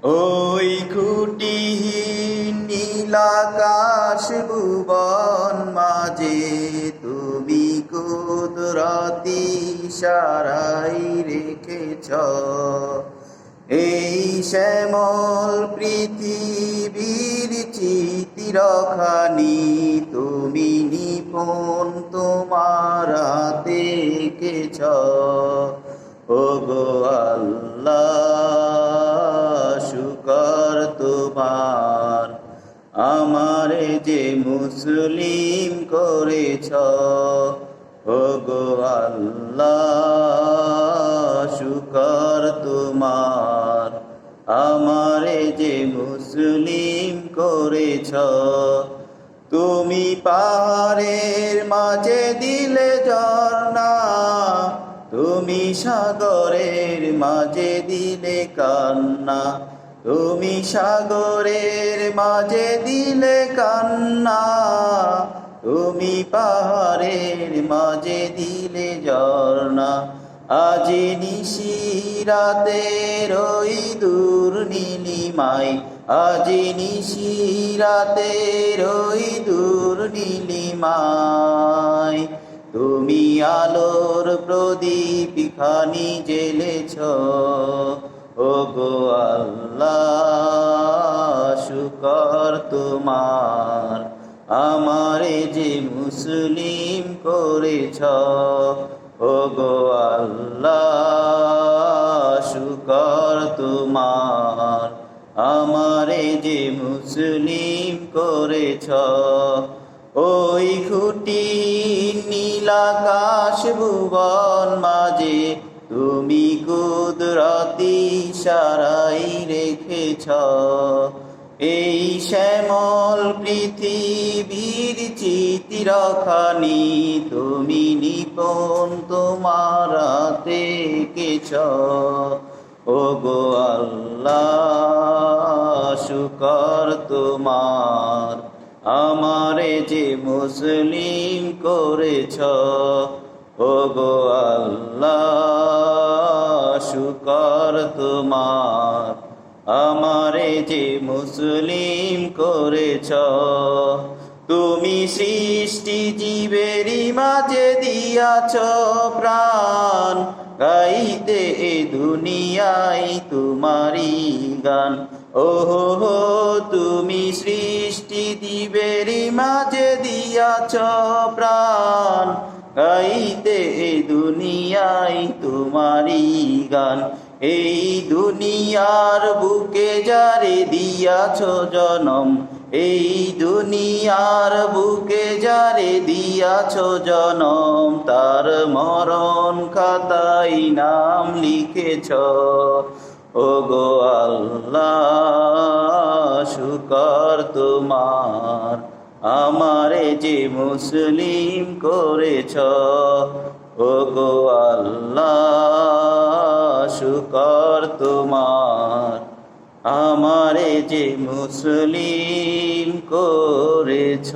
ওই খুঁটিহীন নীলাকাশ ভুবন মাঝে তুমি কুদরতি ইশারায় রেখেছ এই শ্যামল পৃথিবীর চিত্রখানি তুমি নিপুণ তোমার হাতে এঁকেছ। ওগো আল্লাহ শুকর তোমার, আমারে যে মুসলিম করেছ। ওগো আল্লাহ শুকর তোমার, আমারে যে মুসলিম করেছ। তুমি পাহাড়ের মাঝে দিলে ঝর্ণা, তুমি সাগরের মাঝে দিলে কান্না, তুমি সাগরের মাঝে দিলে কান্না, তুমি পাহাড়ের মাঝে দিলে ঝর্ণা। আজি নিশিরাতের ওই দূর নীলিমায়, আজি নিশিরাতের ওই দূর নীলিমায় তুমি আলোর প্রদীপ খানি জ্বেলেছ। ওগো আল্লাহ শুকর তোমার, আমারে যে মুসলিম করেছ। ওগো আল্লাহ শুকর তোমার, আমারে যে মুসলিম করেছ। ওই খুঁটিহীন নীলাকাশ ভুবন মাঝে তুমি কুদরতি ইশারায় রেখেছ এই শ্যামল পৃথিবীর চিত্রখানি তুমি নিপুণ তোমার হাতে এঁকেছ। ওগো আল্লাহ শুকর তোমার, আমারে যে মুসলিম করেছ। ওগো আল্লাহ শুকর তোমার, আমারে যে মুসলিম করেছ। তুমি সৃষ্টি জীবেরই মাঝে দিয়াছ প্রাণ, গাইতে এ দুনিয়ায় তোমারি গান। ওহো তুমি সৃষ্টি জীবেরই মাঝে দিয়াছ প্রাণ, গাইতে এ দুনিয়ায় তোমারি গান। এই দুনিয়ার বুকে যারে দিয়াছ জনম, এই দুনিয়ার বুকে যারে দিয়াছ জনম, তার মরণ খাতায় নাম লিখেছ। ওগো আল্লাহ শুকর তোমার, আমারে যে মুসলিম করেছ। ওগো আল্লাহ শুকর তোমার, আমারে যে মুসলিম করেছ।